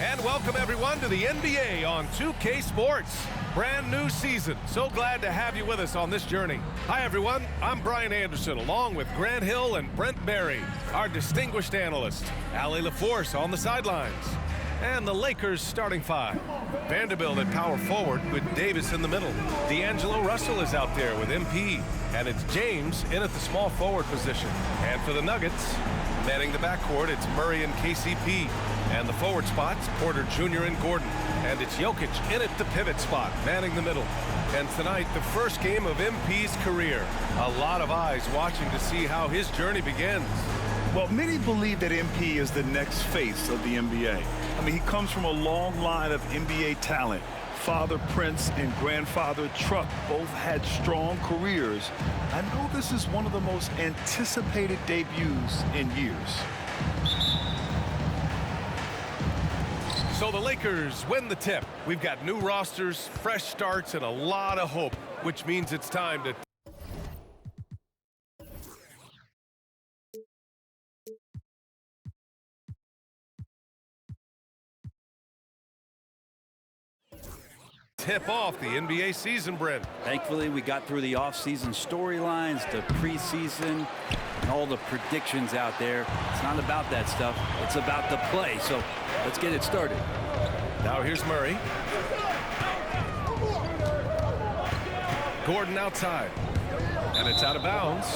And welcome everyone to the NBA on 2K Sports. Brand new season. So glad to have you with us on this journey. Hi everyone, I'm Brian Anderson along with Grant Hill and Brent Barry, our distinguished analyst. Allie LaForce on the sidelines. And the Lakers starting five. Vanderbilt at power forward with Davis in the middle. D'Angelo Russell is out there with MP. And it's James in at the small forward position. And for the Nuggets, manning the backcourt, it's Murray and KCP. And the forward spots, Porter Jr. and Gordon. And it's Jokic in at the pivot spot, manning the middle. And tonight, the first game of MP's career. A lot of eyes watching to see how his journey begins. Well, many believe that MP is the next face of the NBA. I mean, he comes from a long line of NBA talent. Father Prince and grandfather Truck both had strong careers. I know this is one of the most anticipated debuts in years. So the Lakers win the tip. We've got new rosters, fresh starts, and a lot of hope, which means it's time to tip off the NBA season, Brent. Thankfully, we got through the offseason storylines, the preseason, and all the predictions out there. It's not about that stuff. It's about the play. So let's get it started. Now here's Murray. Gordon outside. And it's out of bounds.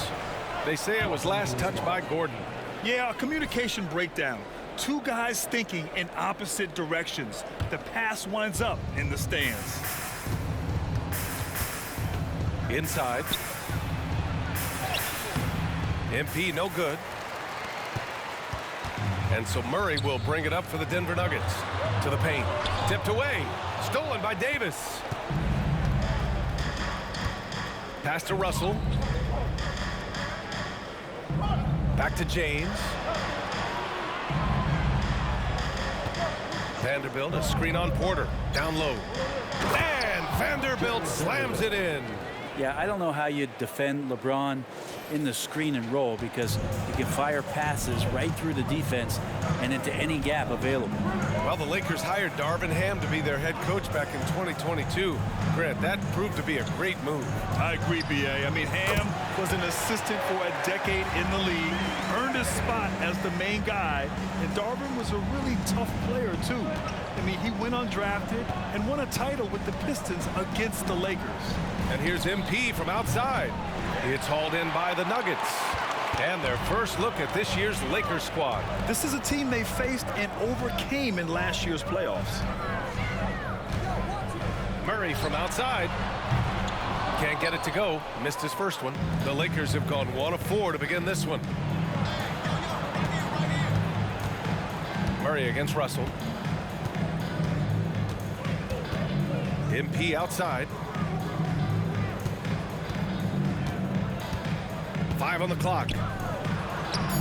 They say it was last touched by Gordon. Yeah, a communication breakdown. Two guys thinking in opposite directions. The pass winds up in the stands. Inside. MP no good. And so Murray will bring it up for the Denver Nuggets. To the paint. Tipped away. Stolen by Davis. Pass to Russell. Back to James. Vanderbilt, a screen on Porter. Down low. And Vanderbilt slams it in. Yeah, I don't know how you defend LeBron in the screen and roll because you can fire passes right through the defense and into any gap available. Well, the Lakers hired Darvin Ham to be their head coach back in 2022. Grant, that proved to be a great move. I agree, B.A. I mean, Ham was an assistant for a decade in the league, earned his spot as the main guy, and Darvin was a really tough player, too. I mean, he went undrafted and won a title with the Pistons against the Lakers. And here's MP from outside. It's hauled in by the Nuggets. And their first look at this year's Lakers squad. This is a team they faced and overcame in last year's playoffs. Murray from outside. Can't get it to go. Missed his first one. The Lakers have gone 1 of 4 to begin this one. Murray against Russell. MP outside. 5 on the clock.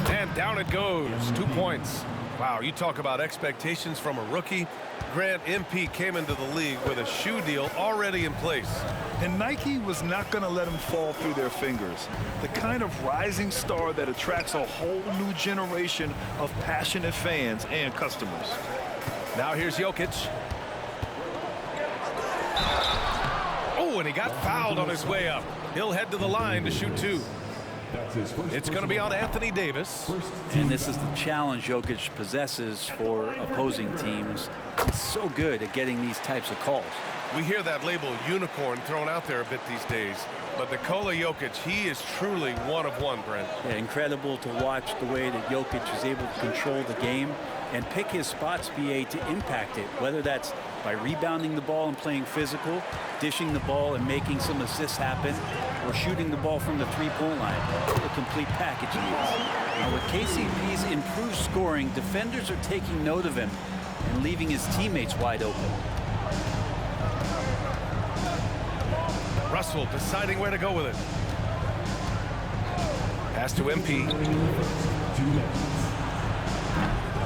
And down it goes. 2 points. Wow, you talk about expectations from a rookie. Grant, MP came into the league with a shoe deal already in place. And Nike was not going to let him fall through their fingers. The kind of rising star that attracts a whole new generation of passionate fans and customers. Now here's Jokic. Oh, and he got fouled on his way up. He'll head to the line to shoot 2. It's going to be on Anthony Davis. And this is the challenge Jokic possesses for opposing teams. He's so good at getting these types of calls. We hear that label unicorn thrown out there a bit these days. But Nikola Jokic, he is truly one of one, Brent. Yeah, incredible to watch the way that Jokic is able to control the game and pick his spots, BA, to impact it, whether that's by rebounding the ball and playing physical, dishing the ball and making some assists happen, or shooting the ball from the three-point line. The complete package he is. Now, with KCP's improved scoring, defenders are taking note of him and leaving his teammates wide open. Russell deciding where to go with it. Pass to MP.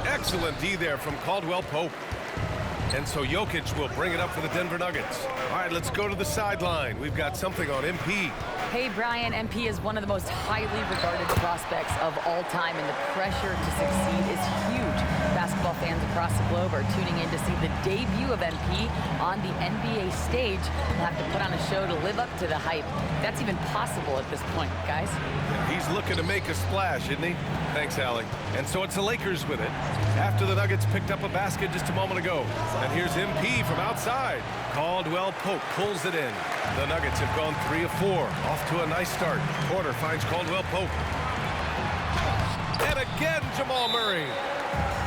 Excellent D there from Caldwell Pope. And so Jokic will bring it up for the Denver Nuggets. All right, let's go to the sideline. We've got something on MP. Hey, Brian, MP is one of the most highly regarded prospects of all time, and the pressure to succeed is huge. Basketball fans across across the globe are tuning in to see the debut of MP on the NBA stage. We'll have to put on a show to live up to the hype. That's even possible at this point, guys. He's looking to make a splash, isn't he? Thanks, Allie. And so it's the Lakers with it. After the Nuggets picked up a basket just a moment ago. And here's MP from outside. Caldwell Pope pulls it in. The Nuggets have gone 3 of 4. Off to a nice start. Porter finds Caldwell Pope. And again, Jamal Murray.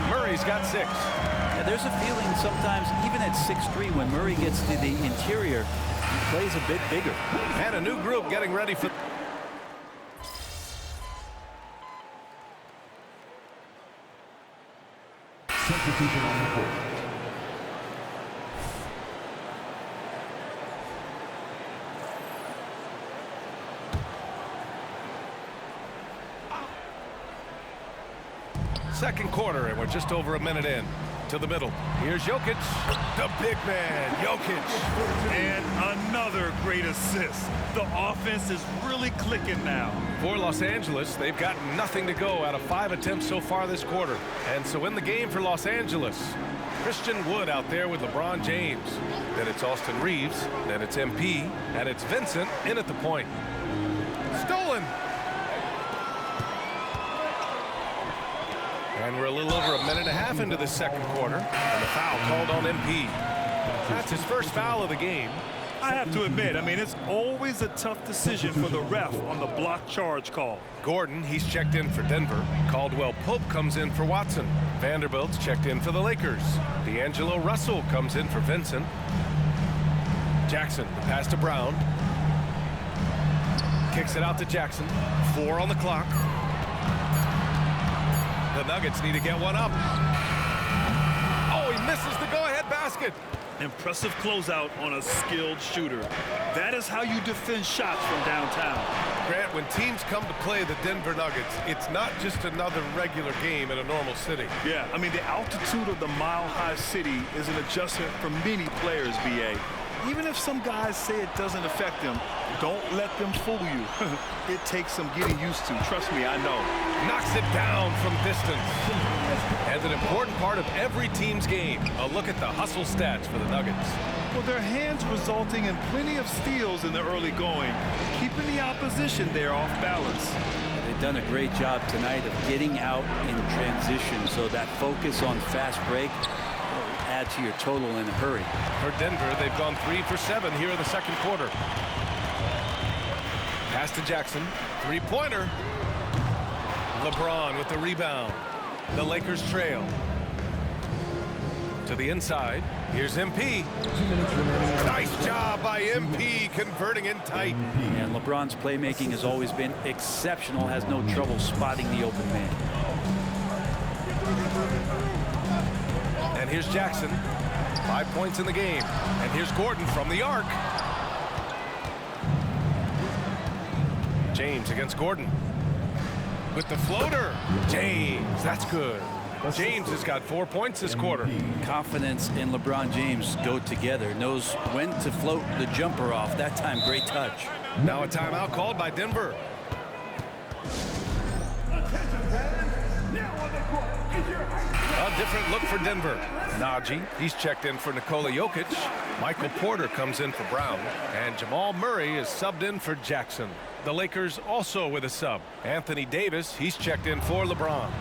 Murray's got 6. Yeah, there's a feeling sometimes, even at 6'3", when Murray gets to the interior, he plays a bit bigger. And a new group getting ready for... Substitution on the court. Second quarter, and we're just over a minute in. To the middle. Here's Jokic. The big man, Jokic. And another great assist. The offense is really clicking now. For Los Angeles, they've got nothing to go out of 5 attempts so far this quarter. And so in the game for Los Angeles, Christian Wood out there with LeBron James. Then it's Austin Reeves. Then it's MP. And it's Vincent in at the point. Stolen. And we're a little over a minute and a half into the second quarter. And the foul called on MP. That's his first foul of the game. I have to admit, I mean, it's always a tough decision for the ref on the block charge call. Gordon, he's checked in for Denver. Caldwell Pope comes in for Watson. Vanderbilt's checked in for the Lakers. D'Angelo Russell comes in for Vincent. Jackson, the pass to Brown. Kicks it out to Jackson. 4 on the clock. The Nuggets need to get one up. Oh, he misses the go-ahead basket. Impressive closeout on a skilled shooter. That is how you defend shots from downtown. Grant, when teams come to play the Denver Nuggets, it's not just another regular game in a normal city. Yeah, I mean, the altitude of the mile-high city is an adjustment for many players, BA. Even if some guys say it doesn't affect them, don't let them fool you. It takes some getting used to. Trust me, I know. Knocks it down from distance. And an important part of every team's game, a look at the hustle stats for the Nuggets. Well, their hands resulting in plenty of steals in the early going, keeping the opposition there off balance. They've done a great job tonight of getting out in transition, so that focus on fast break will add to your total in a hurry. For Denver, they've gone 3 for 7 here in the second quarter. Pass to Jackson. Three-pointer. LeBron with the rebound. The Lakers trail. To the inside. Here's MP. 2 minutes remaining. Nice job by MP converting in tight. And LeBron's playmaking has always been exceptional, has no trouble spotting the open man. And here's Jackson. 5 points in the game. And here's Gordon from the arc. James against Gordon. With the floater. James, that's good. James has got 4 points this quarter. Confidence and LeBron James go together. Knows when to float the jumper off. That time, great touch. Now a timeout called by Denver. A different look for Denver. Najee, he's checked in for Nikola Jokic. Michael Porter comes in for Brown. And Jamal Murray is subbed in for Jackson. The Lakers also with a sub. Anthony Davis, he's checked in for LeBron.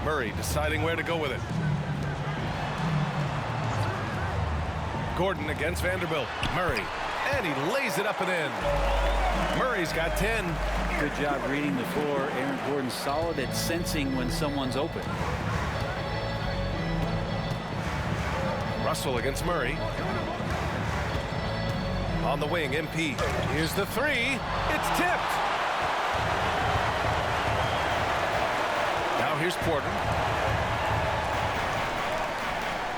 Murray deciding where to go with it. Gordon against Vanderbilt. Murray, and he lays it up and in. Murray's got 10. Good job reading the floor. Aaron Gordon solid at sensing when someone's open. Russell against Murray. On the wing, MP. Here's the three. It's tipped. Now here's Porter.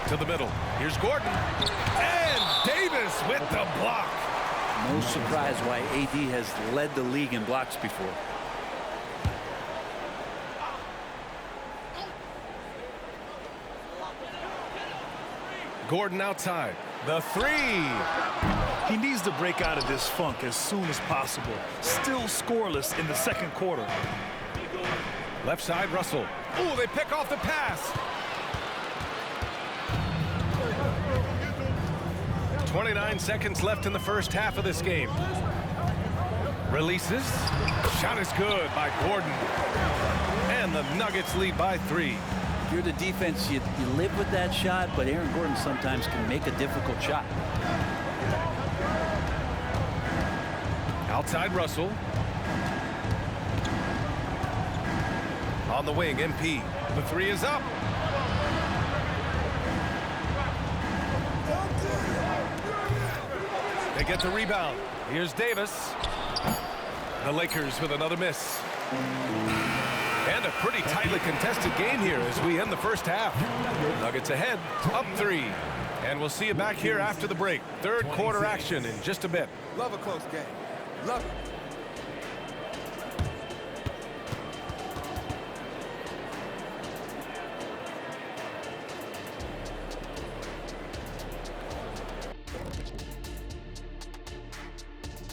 To the middle. Here's Gordon. And Davis with the block. No surprise why AD has led the league in blocks before. Gordon outside. The three. He needs to break out of this funk as soon as possible. Still scoreless in the second quarter. Left side, Russell. Ooh, they pick off the pass. 29 seconds left in the first half of this game. Releases. Shot is good by Gordon. And the Nuggets lead by 3. If you're the defense, you live with that shot, but Aaron Gordon sometimes can make a difficult shot. Outside Russell. On the wing, MP. The 3 is up. They get the rebound. Here's Davis. The Lakers with another miss. And a pretty tightly contested game here as we end the first half. Nuggets ahead, up 3. And we'll see you back here after the break. Third quarter action in just a bit. Love a close game. Love it.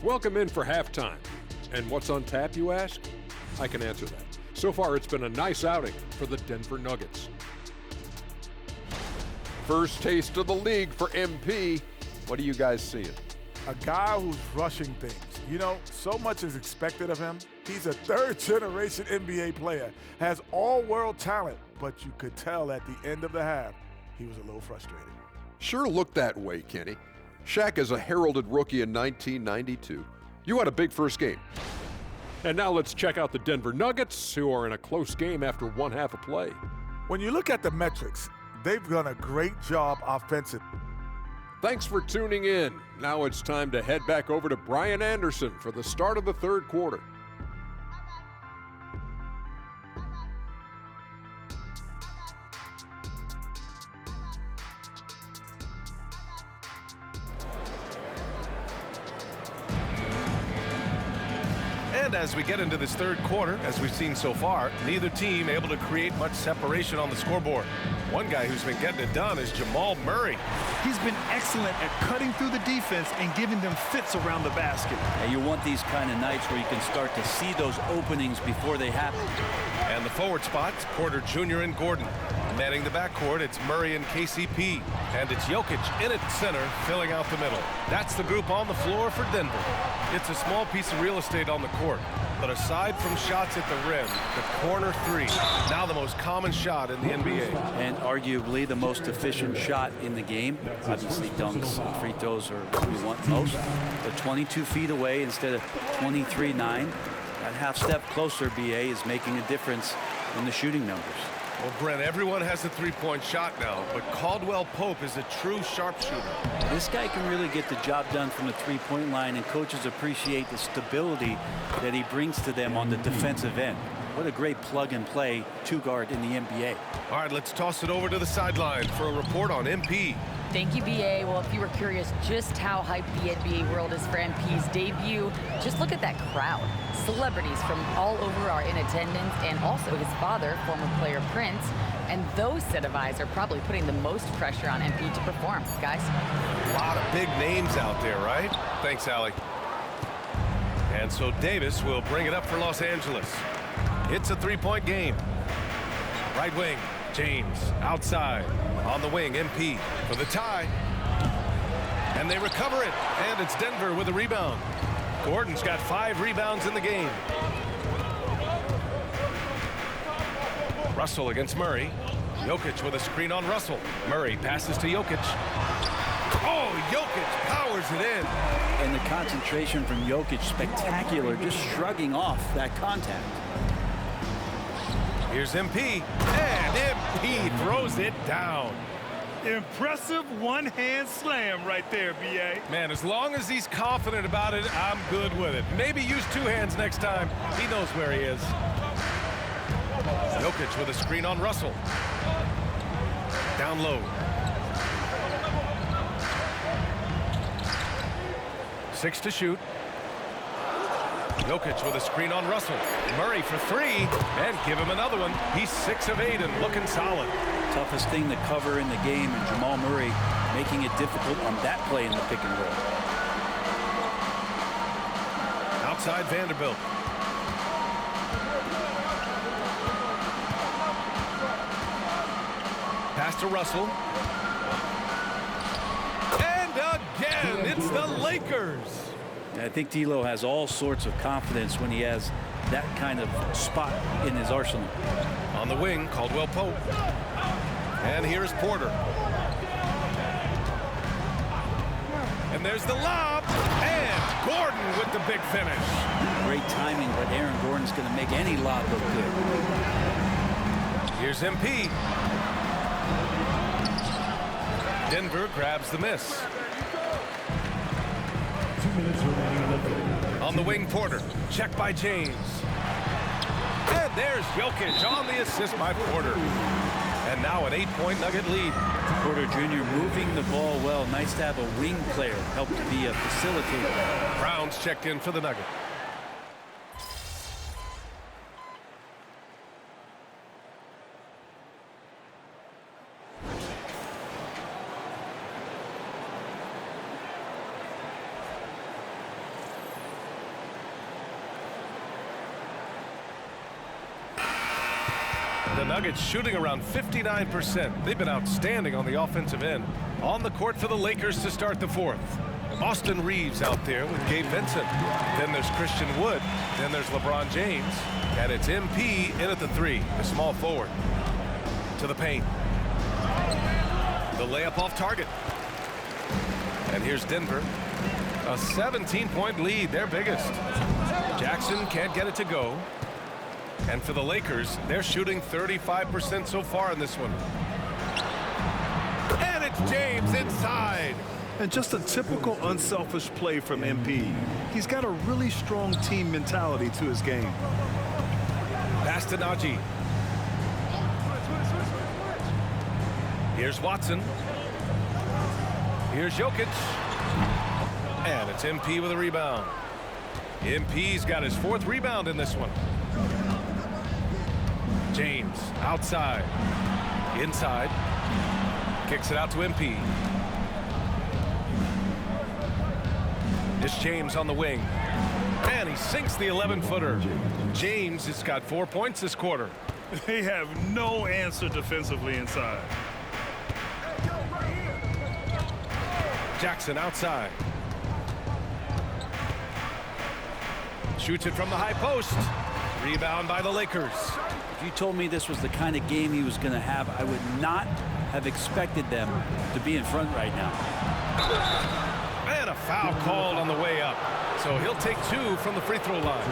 Welcome in for halftime. And what's on tap, you ask? I can answer that. So far, it's been a nice outing for the Denver Nuggets. First taste of the league for MP. What are you guys seeing? A guy who's rushing things. You know, so much is expected of him. He's a third-generation NBA player, has all-world talent, but you could tell at the end of the half, he was a little frustrated. Sure looked that way, Kenny. Shaq is a heralded rookie in 1992. You had a big first game. And now let's check out the Denver Nuggets, who are in a close game after one half of play. When you look at the metrics, they've done a great job offensively. Thanks for tuning in. Now it's time to head back over to Brian Anderson for the start of the third quarter. And as we get into this third quarter, as we've seen so far, neither team able to create much separation on the scoreboard. One guy who's been getting it done is Jamal Murray. He's been excellent at cutting through the defense and giving them fits around the basket. And you want these kind of nights where you can start to see those openings before they happen. And the forward spots, Porter Jr. and Gordon. Manning the backcourt, it's Murray and KCP. And it's Jokic in at center, filling out the middle. That's the group on the floor for Denver. It's a small piece of real estate on the court. But aside from shots at the rim, the corner 3, now the most common shot in the NBA. And arguably the most efficient shot in the game. Obviously dunks and free throws are what we want most. But 22 feet away instead of 23-9. That half step closer, BA, is making a difference in the shooting numbers. Well, Brent, everyone has a three-point shot now, but Caldwell Pope is a true sharpshooter. This guy can really get the job done from the three-point line, and coaches appreciate the stability that he brings to them on the defensive end. What a great plug-and-play two-guard in the NBA. All right, let's toss it over to the sideline for a report on MP. Thank you, BA. Well, if you were curious just how hyped the NBA world is for MP's debut, just look at that crowd. Celebrities from all over are in attendance, and also his father, former player Prince. And those set of eyes are probably putting the most pressure on MP to perform. Guys? A lot of big names out there, right? Thanks, Allie. And so Davis will bring it up for Los Angeles. It's a three-point game. Right wing, James, outside. On the wing, MP for the tie. And they recover it. And it's Denver with a rebound. Gordon's got 5 rebounds in the game. Russell against Murray. Jokic with a screen on Russell. Murray passes to Jokic. Oh, Jokic powers it in. And the concentration from Jokic, spectacular, just shrugging off that contact. Here's MP, and MP throws it down. Impressive one-hand slam right there, B.A. Man, as long as he's confident about it, I'm good with it. Maybe use 2 hands next time. He knows where he is. Jokic with a screen on Russell. Down low. 6 to shoot. Jokic with a screen on Russell. Murray for 3, and give him another one. He's 6 of 8 and looking solid. Toughest thing to cover in the game, and Jamal Murray making it difficult on that play in the pick and roll. Outside Vanderbilt. to Russell. And again, it's the Lakers. I think D'Lo has all sorts of confidence when he has that kind of spot in his arsenal. On the wing, Caldwell Pope. And here's Porter. And there's the lob. And Gordon with the big finish. Great timing, but Aaron Gordon's going to make any lob look good. Here's MP. Denver grabs the miss. 2 minutes remaining in the third. On the wing, Porter. Check by James. And there's Jokic on the assist by Porter. And now an 8-point Nugget lead. Porter Jr. moving the ball well. Nice to have a wing player help to be a facilitator. Brown's checked in for the Nugget. The Nuggets shooting around 59%. They've been outstanding on the offensive end. On the court for the Lakers to start the fourth. Austin Reeves out there with Gabe Vincent. Then there's Christian Wood. Then there's LeBron James. And it's MP in at the three, the small forward. To the paint. The layup off target. And here's Denver. A 17-point lead, their biggest. Jackson can't get it to go. And for the Lakers, they're shooting 35% so far in this one. And it's James inside. And just a typical unselfish play from MP. He's got a really strong team mentality to his game. Pass to Najee. Here's Watson. Here's Jokic. And it's MP with a rebound. MP's got his fourth rebound in this one. James outside. Inside. Kicks it out to MP. It's James on the wing. And he sinks the 11-footer. James has got 4 points this quarter. They have no answer defensively inside. Jackson outside. Shoots it from the high post. Rebound by the Lakers. If you told me this was the kind of game he was going to have, I would not have expected them to be in front right now. And a foul called on the way up. So he'll take 2 from the free throw line.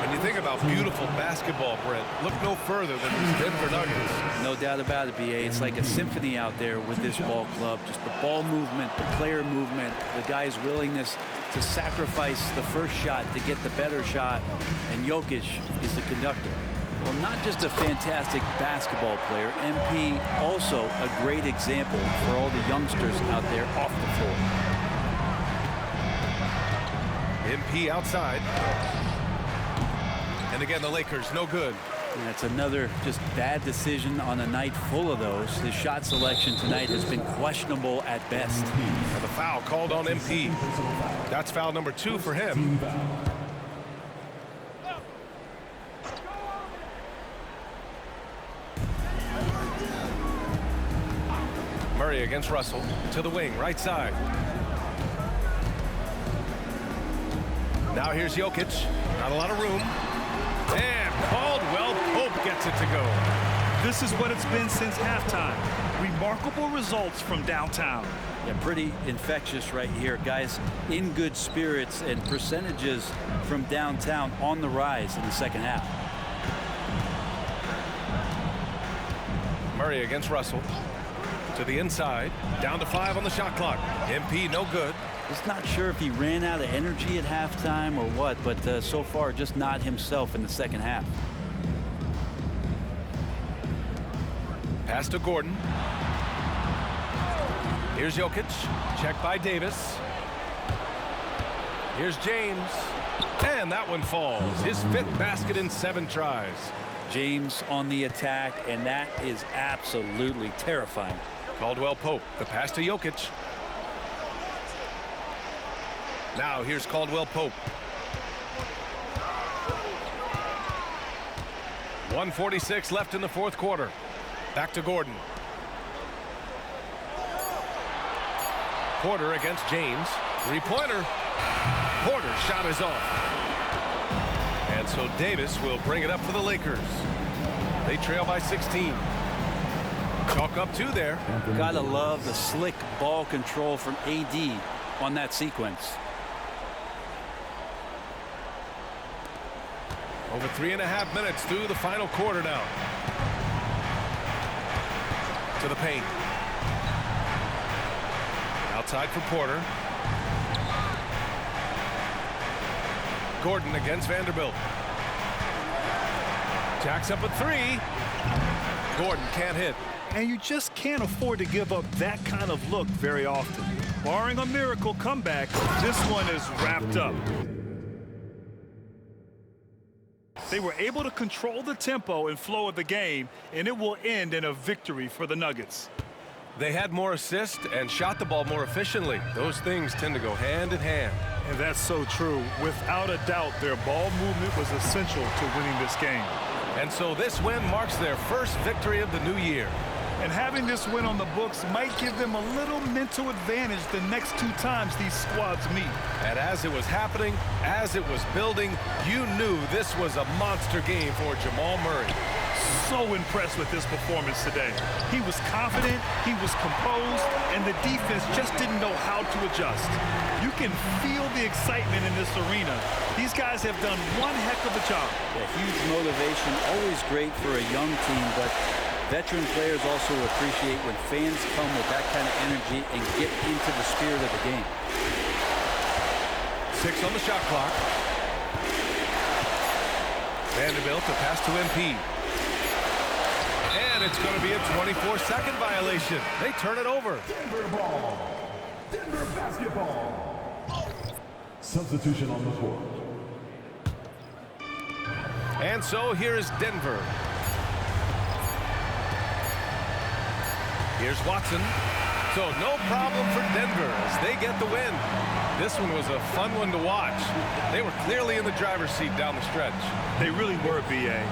When you think about beautiful basketball, Brent, look no further than these Denver Nuggets. No doubt about it, BA. It's like a symphony out there with this ball club. Just the ball movement, the player movement, the guy's willingness to sacrifice the first shot to get the better shot. And Jokic is the conductor. Well, not just a fantastic basketball player, MP also a great example for all the youngsters out there off the floor. MP outside. And again, the Lakers, no good. And that's another just bad decision on a night full of those. His shot selection tonight has been questionable at best. And the foul called on MP. That's foul number 2 for him. Murray against Russell to the wing, right side. Now here's Jokic. Not a lot of room. And Caldwell Pope gets it to go. This is what it's been since halftime. Remarkable results from downtown. Yeah, pretty infectious right here. Guys in good spirits and percentages from downtown on the rise in the second half. Murray against Russell. To the inside. Down to 5 on the shot clock. MP no good. Just not sure if he ran out of energy at halftime or what, but so far just not himself in the second half. Pass to Gordon. Here's Jokic. Check by Davis. Here's James. And that one falls. His 5th basket in 7 tries. James on the attack, and that is absolutely terrifying. Caldwell Pope. The pass to Jokic. Now here's Caldwell Pope. 1:46 left in the 4th quarter. Back to Gordon. Porter against James. Three-pointer. Porter's shot is off. And so Davis will bring it up for the Lakers. They trail by 16. Chalk up 2 there. Gotta love the slick ball control from AD on that sequence. Over 3.5 minutes through the final quarter now. To the paint. Outside for Porter. Gordon against Vanderbilt. Jacks up a 3. Gordon can't hit. And you just can't afford to give up that kind of look very often. Barring a miracle comeback, this one is wrapped up. They were able to control the tempo and flow of the game, and it will end in a victory for the Nuggets. They had more assists and shot the ball more efficiently. Those things tend to go hand in hand. And that's so true. Without a doubt, their ball movement was essential to winning this game. And so this win marks their first victory of the new year. And having this win on the books might give them a little mental advantage the next 2 times these squads meet. And as it was happening, as it was building, you knew this was a monster game for Jamal Murray. So impressed with his performance today. He was confident, he was composed, and the defense just didn't know how to adjust. You can feel the excitement in this arena. These guys have done one heck of a job. A huge motivation, always great for a young team, but veteran players also appreciate when fans come with that kind of energy and get into the spirit of the game. 6 on the shot clock. Vanderbilt to pass to MP. And it's going to be a 24-second violation. They turn it over. Denver ball. Denver basketball. Substitution on the court. And so here's Denver. Here's Watson. So no problem for Denver as they get the win. This one was a fun one to watch. They were clearly in the driver's seat down the stretch. They really were, B.A.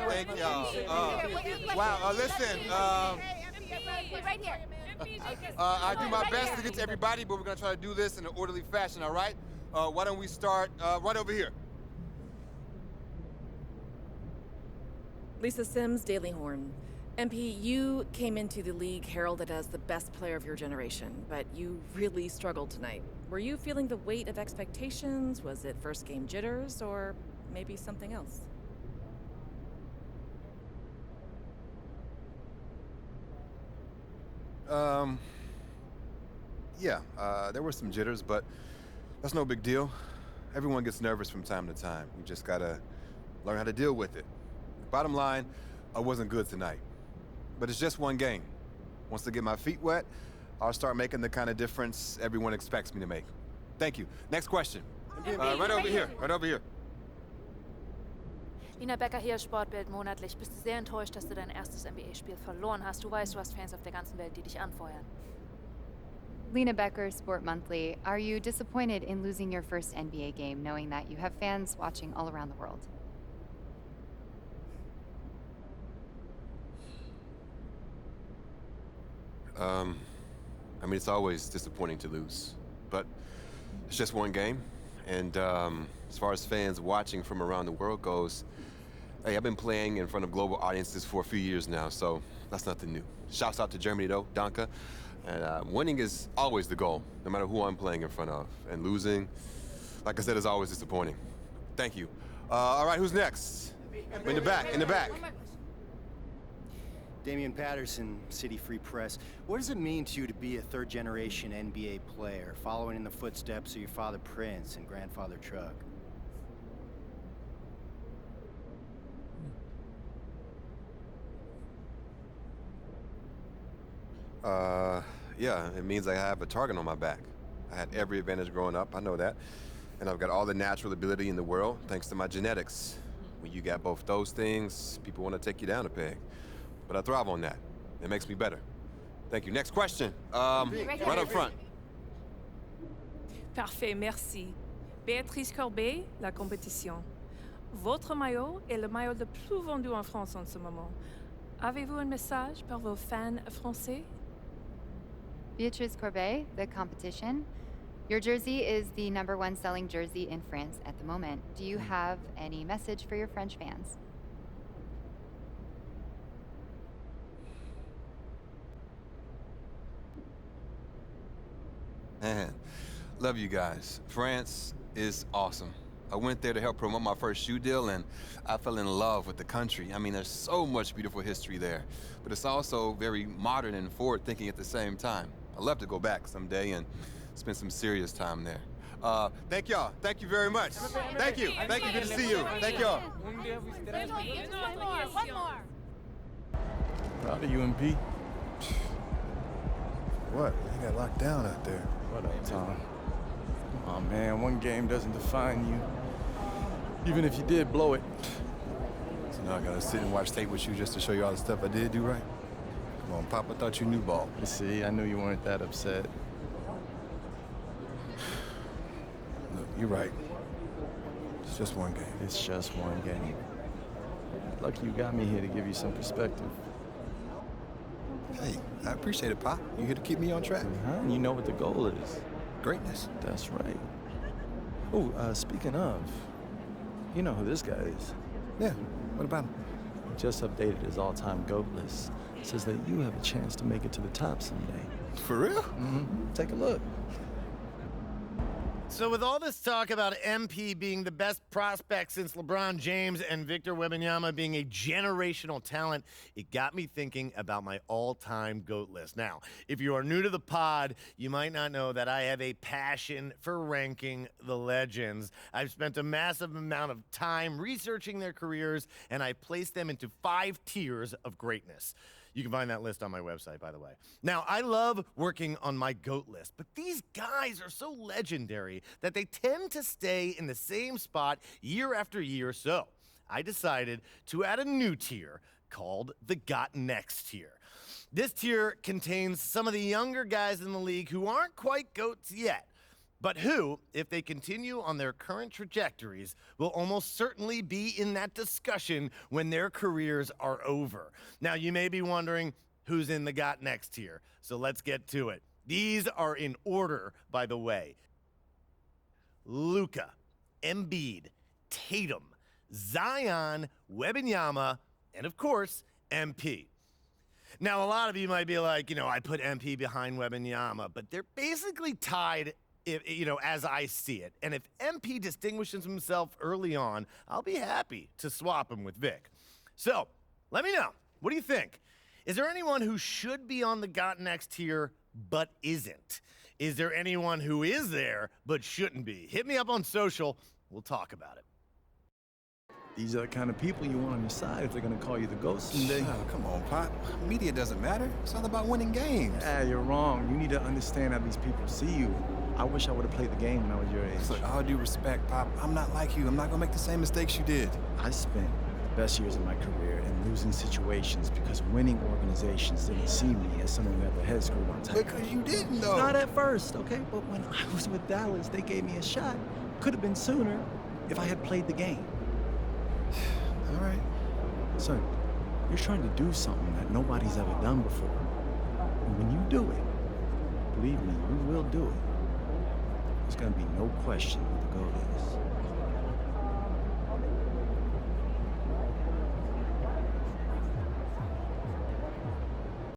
Thank y'all. Wow, listen, right here. I do my best to get to everybody, but we're going to try to do this in an orderly fashion, all right? Why don't we start right over here? Lisa Sims, Daily Horn. MP, you came into the league heralded as the best player of your generation, but you really struggled tonight. Were you feeling the weight of expectations? Was it first game jitters, or maybe something else? There were some jitters, but that's no big deal. Everyone gets nervous from time to time. You just gotta learn how to deal with it. Bottom line, I wasn't good tonight. But it's just one game. Once I get my feet wet, I'll start making the kind of difference everyone expects me to make. Thank you. Next question. Right over here. Right over here. Lina Becker hier, Sportbild monatlich. Bist du sehr enttäuscht, dass du dein erstes NBA-Spiel verloren hast? Du weißt, du hast Fans auf der ganzen Welt, die dich anfeuern. Lena Becker, Sport Monthly. Are you disappointed in losing your first NBA game, knowing that you have fans watching all around the world? I mean, it's always disappointing to lose, but it's just one game. And as far as fans watching from around the world goes, hey, I've been playing in front of global audiences for a few years now, so that's nothing new. Shouts out to Germany, though, Danke. And winning is always the goal, no matter who I'm playing in front of. And losing, like I said, is always disappointing. Thank you. All right, who's next? In the back, in the back. Damian Patterson, City Free Press. What does it mean to you to be a third-generation NBA player, following in the footsteps of your father Prince and grandfather Truck? Yeah, it means I have a target on my back. I had every advantage growing up, I know that. And I've got all the natural ability in the world, thanks to my genetics. When you got both those things, people want to take you down a peg. But I thrive on that. It makes me better. Thank you. Next question. Right up front. Parfait, merci. Béatrice Corbet, la compétition. Votre maillot est le maillot le plus vendu en France en ce moment. Avez-vous un message pour vos fans français? Beatrice Corbet, the competition. Your jersey is the #1 selling jersey in France at the moment. Do you have any message for your French fans? Man, love you guys. France is awesome. I went there to help promote my first shoe deal, and I fell in love with the country. I mean, there's so much beautiful history there, but it's also very modern and forward-thinking at the same time. I'd love to go back someday and spend some serious time there. Thank y'all. Thank you very much. Thank you. Thank you. Good to see you. Thank y'all. One more. Proud of you, MP. What? You got locked down out there. What up, Tom? Come on, man. One game doesn't define you. Even if you did blow it. So now I gotta sit and watch tape with you just to show you all the stuff I did do right? Come on, Pop, I thought you knew ball. You see, I knew you weren't that upset. Look, you're right. It's just one game. It's just one game. Lucky you got me here to give you some perspective. Hey, I appreciate it, Pop. You here to keep me on track. And you know what the goal is. Greatness. That's right. Oh, speaking of, you know who this guy is. Yeah, what about him? Just updated his all-time GOAT list. Says that you have a chance to make it to the top someday. For real? Mm-hmm. Take a look. So with all this talk about MP being the best prospect since LeBron James and Victor Wembanyama being a generational talent, it got me thinking about my all-time GOAT list. Now, if you are new to the pod, you might not know that I have a passion for ranking the legends. I've spent a massive amount of time researching their careers, and I've placed them into 5 tiers of greatness. You can find that list on my website, by the way. Now, I love working on my GOAT list, but these guys are so legendary that they tend to stay in the same spot year after year. So I decided to add a new tier called the Got Next tier. This tier contains some of the younger guys in the league who aren't quite GOATs yet, but who, if they continue on their current trajectories, will almost certainly be in that discussion when their careers are over. Now, you may be wondering who's in the Got Next tier, so let's get to it. These are in order, by the way. Luka, Embiid, Tatum, Zion, Wembanyama, and of course, MP. Now, a lot of you might be like, I put MP behind Wembanyama, but they're basically tied, as I see it. And if MP distinguishes himself early on, I'll be happy to swap him with Vic. So, let me know. What do you think? Is there anyone who should be on the Got Next tier but isn't? Is there anyone who is there but shouldn't be? Hit me up on social. We'll talk about it. These are the kind of people you want on your side if they're going to call you the GOAT someday. Oh, come on, Pop. Media doesn't matter. It's all about winning games. You're wrong. You need to understand how these people see you. I wish I would have played the game when I was your age. Look, all due respect, Pop, I'm not like you. I'm not going to make the same mistakes you did. I spent the best years of my career in losing situations because winning organizations didn't see me as someone who had their head screwed on tight. Because you didn't, though. Not at first, okay? But when I was with Dallas, they gave me a shot. Could have been sooner if I had played the game. All right. Son, you're trying to do something that nobody's ever done before. And when you do it, believe me, you will do it. There's gonna be no question who the GOAT is.